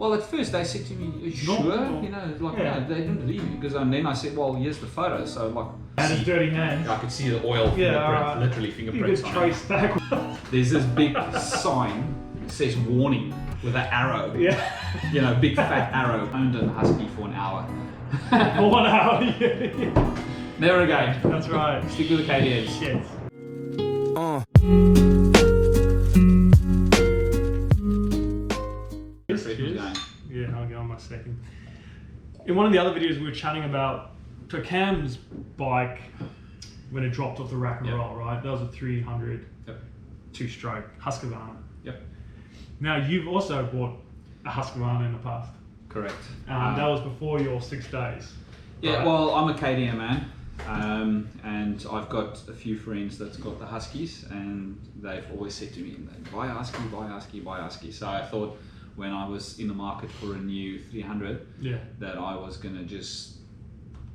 Well, at first they said to me, "Are you sure?" You know, like no, they didn't believe me because then I said, "Well, here's the photo." So like, and his dirty hands. I could see the oil fingerprint, literally fingerprints. You could trace back. There's this big sign that says "warning" with an arrow. Yeah. You know, big fat arrow. Owned a husky for an hour. For 1 hour. Yeah. Never again. That's right. Stick with the KDMs. Shit. Yeah, I'll go on my second. In one of the other videos we were chatting about Cam's bike when it dropped off the rack and roll, right? That was a 300 two-stroke Husqvarna. Yep. Now you've also bought a Husqvarna in the past. Correct. That was before your 6 days. Yeah, right? well, I'm a KDM man, and I've got a few friends that's got the Huskies, and they've always said to me, buy a Husky, buy a Husky, buy a Husky. So I thought when I was in the market for a new 300, that I was going to just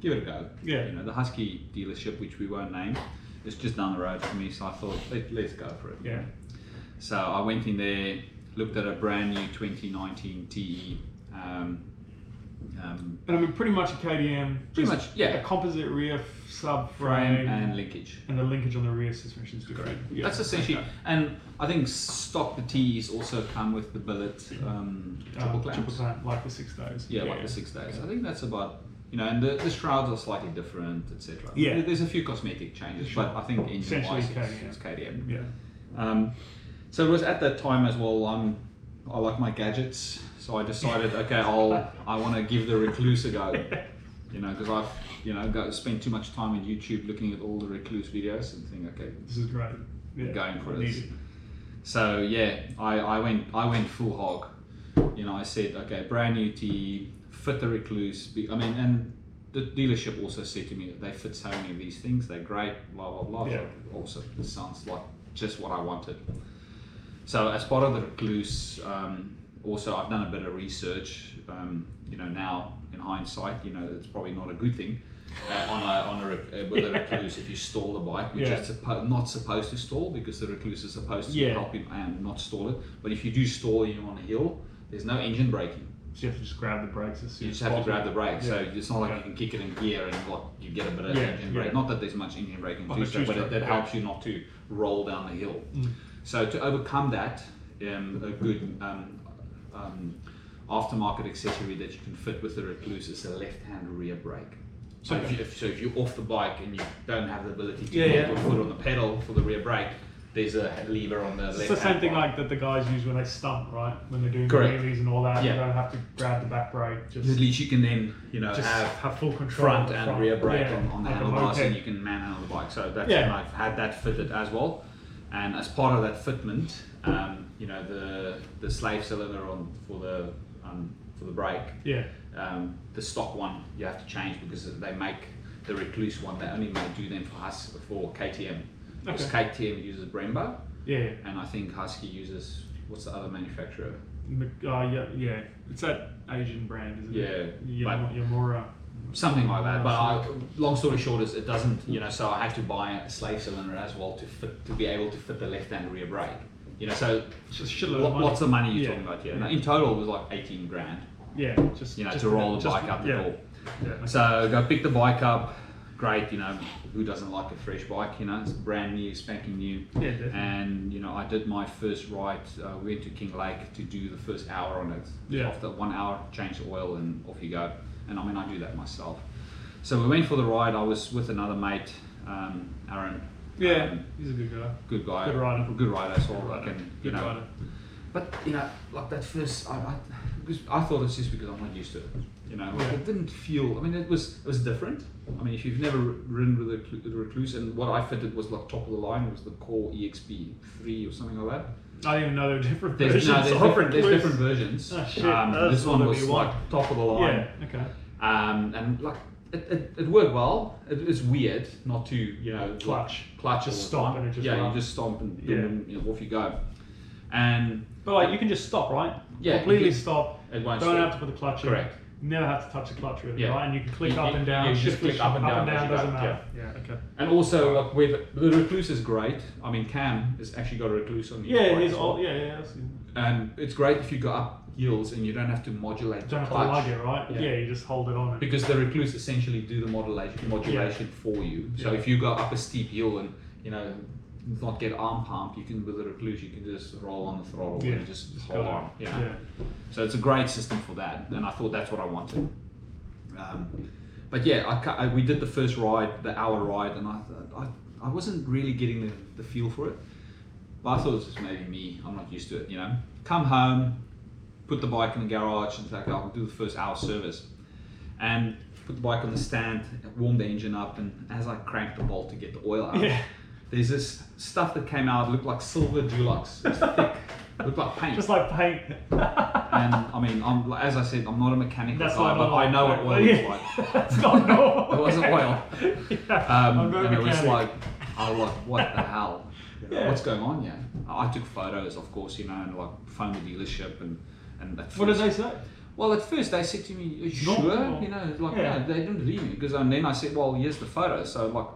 give it a go. Yeah. You know, the Husky dealership, which we won't name, is just down the road for me, so I thought, let's go for it. Yeah. So I went in there, looked at a brand new 2019 TE. And I mean, pretty much a KDM. Pretty much, yeah. A composite rear subframe Frame and linkage. And the linkage on the rear suspension is different. Yeah. That's essentially, and I think stock the TEs also come with the billet triple clamps. Like the 6 days. Yeah, like the 6 days. I think that's about, you know, and the shrouds are slightly different, etc. Yeah. There's a few cosmetic changes, but I think engine-wise it's KDM. Yeah. So it was at that time as well. I like my gadgets. So I decided, okay, I want to give the Rekluse a go, you know, because I've spent too much time on YouTube looking at all the Rekluse videos and think, okay, this is great. Yeah, going for this. So yeah, I went full hog. You know, I said, okay, brand new TE, fit the Rekluse. I mean, and the dealership also said to me that they fit so many of these things. They're great, blah blah blah. Yeah. Also, this sounds like just what I wanted. So as part of the Rekluse. Also, I've done a bit of research. You know, now in hindsight, you know, it's probably not a good thing with a Rekluse if you stall the bike, which is not supposed to stall because the Rekluse is supposed to help you and not stall it. But if you do stall you on a hill, there's no engine braking. So you have to just grab the brakes. You just have to grab the brakes. So it's not like you can kick it in gear and you get a bit of engine brake. Not that there's much engine braking to so, but it helps you not to roll down the hill. So to overcome that, a good aftermarket accessory that you can fit with the Rekluse is a left-hand rear brake. So if you're off the bike and you don't have the ability to put your foot on the pedal for the rear brake, there's a lever on the left. It's the same thing like that the guys use when they stunt, right? When they're doing wheelies and all that, you don't have to grab the back brake. Just at least you can then, you know, have full control front and rear brake on the handlebars, and you can manhandle the bike. So that's when I've had that fitted as well. And as part of that fitment, you know, the slave cylinder for the brake, the stock one you have to change because they make the Rekluse one. They only do them for KTM. Because KTM uses Brembo, and I think Husky uses, what's the other manufacturer? It's that Asian brand, isn't it? Yamaha. Something like that, but long story short is it doesn't, you know, so I have to buy a slave cylinder as well to be able to fit the left-hand rear brake. You know, so what's the money you're talking about here? Now, in total it was like 18 grand. Yeah, just to roll the bike out the door. So go pick the bike up. Great, you know, who doesn't like a fresh bike? You know, it's brand new, spanking new. Yeah, definitely. And you know, I did my first ride. We went to King Lake to do the first hour on it. Yeah. After 1 hour, change the oil, and off you go. And I mean, I do that myself. So we went for the ride. I was with another mate, Aaron. Yeah, he's a good guy. Good guy. Good rider. Good rider. So good rider. Good rider. But you know, like that first, I thought it's just because I'm not used to it. You know, like it didn't feel. I mean, it was different. I mean, if you've never ridden with the Rekluse, and what I fitted was like top of the line, it was the Core EXP 3 or something like that. I didn't even know there were different versions. There's different versions. Oh shit! This one was like top of the line. Yeah. Okay. And like it worked well. It's weird not to, you know, clutch just stomp and it just you just stomp and boom, you know, off you go. But like you can just stop, right? Yeah, completely stop. It won't Don't stop. have to put the clutch in. Correct. Never have to touch the clutch really, Yeah. right? And you can click up and down. You just click up and down doesn't matter. Yeah. Okay. And also, like with the Rekluse is great. I mean, Cam has actually got a Rekluse on his bike as well. Yeah. And it's great if you go up heels, and you don't have to modulate You the don't have to clutch. lug it, right? Yeah, you just hold it on. Because the Rekluse essentially do the modulation for you. So if you go up a steep hill and, you know, not get arm pump, you can, with the Rekluse, you can just roll on the throttle and just hold on. Yeah. So it's a great system for that, and I thought that's what I wanted. But yeah, we did the first ride, the hour ride, and I wasn't really getting the feel for it. But I thought it was just maybe me. I'm not used to it, you know. Come home, put the bike in the garage, and think, I'll do the first hour service, and put the bike on the stand, warm the engine up, and as I cranked the bolt to get the oil out, there's this stuff that came out, looked like silver Dulux. It was thick, looked like paint. Just like paint. And I mean, as I said, I'm not a mechanical guy, but I know what oil looks like. That's not normal. It wasn't oil. And it was like, I was like, what the hell? What's going on here? I took photos, of course, you know, and like phoned the dealership and what did they say? Well, at first they said to me, "Are you sure?" You know, like no, they didn't believe me because then I said, "Well, here's the photos." So like,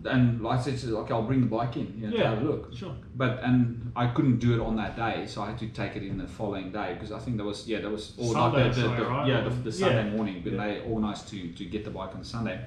and like I said, like I'll bring the bike in, you know, to have a look. Sure. But I couldn't do it on that day, so I had to take it in the following day because I think there was all Sunday, like the Sunday morning, but they organised to get the bike on Sunday.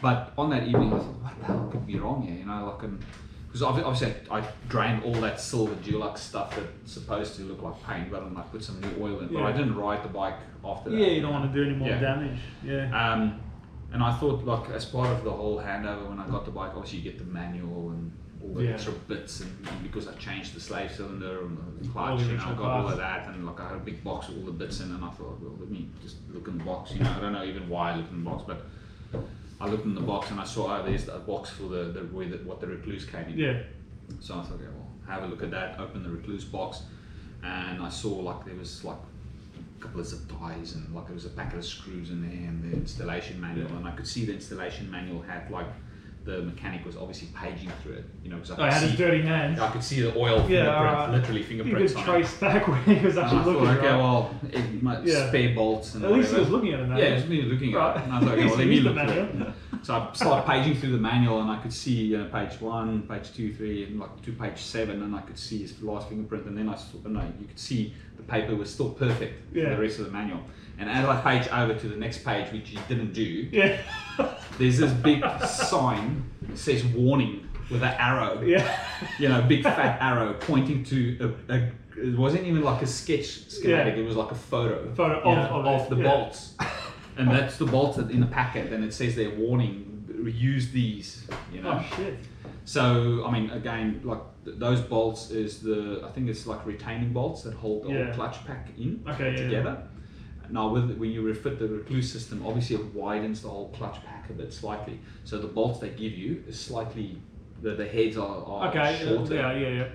But on that evening, I thought, what the hell could be wrong here? You know, like because obviously I drained all that silver Dulux stuff that's supposed to look like paint, but I put some new oil in. But I didn't ride the bike after that. Yeah, you don't want to do any more damage. Yeah. And I thought, like, as part of the whole handover, when I got the bike, obviously you get the manual and all the extra bits, and because I changed the slave cylinder and the clutch, you know, I got all of that, and like I had a big box with all the bits in, and I thought, well, let me just look in the box. You know, I don't know even why I looked in the box, but I looked in the box and I saw, there's a box for what the Rekluse came in. Yeah. So I thought, okay, well, have a look at that. Open the Rekluse box, and I saw like there was like a couple of zip ties and like there was a packet of screws in there and the installation manual, and I could see the installation manual had like the mechanic was obviously paging through it, you know, because I had his dirty hands. I could see the oil fingerprint, literally fingerprints. You could trace back where he was actually looking. Okay, well, it might spare bolts and at least he was looking at it. Yeah, he was looking at it. And I was like, well, let me look at it. So I started paging through the manual, and I could see page 1, page 2, 3, and like to page 7, and I could see his last fingerprint, and then you could see the paper was still perfect for the rest of the manual. And as I page over to the next page, which he didn't do, there's this big sign that says warning with an arrow, you know, big fat arrow pointing to it wasn't even like a schematic, it was like a photo of the bolts. And that's the bolts in the packet, and it says there, warning, use these, you know. Oh shit. So, I mean, again, like those bolts is I think it's like retaining bolts that hold the whole clutch pack in together. Now, when you refit the Rekluse system, obviously it widens the whole clutch pack a bit slightly. So the bolts they give you is slightly, the heads are shorter.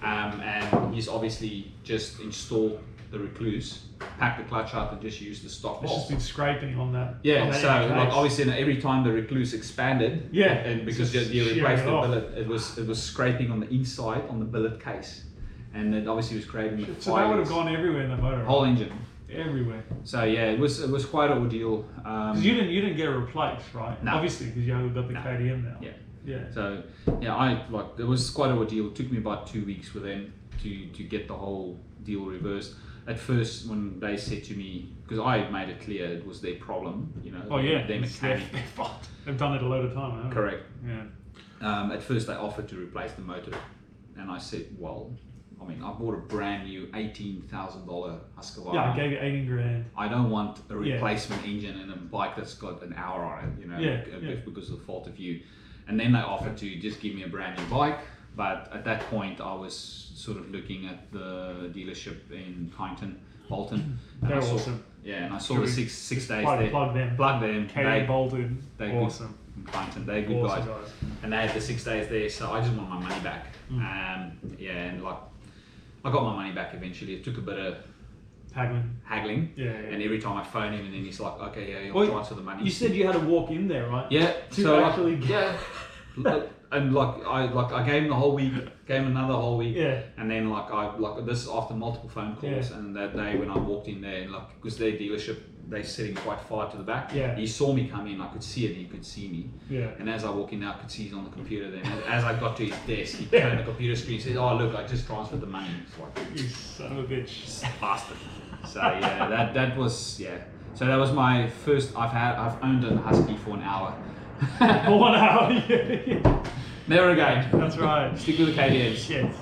And he's obviously just installed the Rekluse, pack the clutch up, and just use the stock bolts. It's just been scraping on that. Yeah, so like obviously every time the Rekluse expanded, and because you replaced the billet, it was scraping on the inside on the billet case, and it obviously was creating the so that would have gone everywhere in the motor. Whole engine. Everywhere. So yeah, it was quite an ordeal. You didn't get it replaced, right? No. Obviously, because you only got the KTM now. Yeah. So yeah, it was quite an ordeal. It took me about 2 weeks with them to get the whole deal reversed. At first, when they said to me, because I made it clear it was their problem, you know. Oh yeah, their mechanic. Their fault. They've done it a load of time, haven't they? Correct. Yeah. At first, they offered to replace the motor, and I said, well, I mean, I bought a brand new $18,000 Husqvarna. Yeah, I gave you 18 grand. I don't want a replacement engine in a bike that's got an hour on it, you know, because of the fault of you. And then they offered to just give me a brand new bike. But at that point, I was sort of looking at the dealership in Bolton. They're awesome. Yeah, and I saw the six days there. Plug them. They Bolton. They're awesome. Good. Kyneton, they're good guys. And they had the 6 days there, so I just want my money back. And like I got my money back eventually. It took a bit of haggling. Yeah. And every time I phone him, and then he's like, okay, he'll transfer the money. You said you had to walk in there, right? Yeah. To actually yeah. And I gave him the whole week, gave him another whole week, and then this after multiple phone calls, and that day when I walked in there, because their dealership, they're sitting quite far to the back. He saw me come in, I could see it, he could see me. And as I walk in, I could see he's on the computer. Then as I got to his desk, he turned the computer screen, and said, "Oh look, I just transferred the money." It's like, you son of a bitch, bastard. So yeah, that was So that was my first. I've owned a Husky for an hour. For 1 hour, yeah. Never again. That's right. Stick with the KDMs. Yes.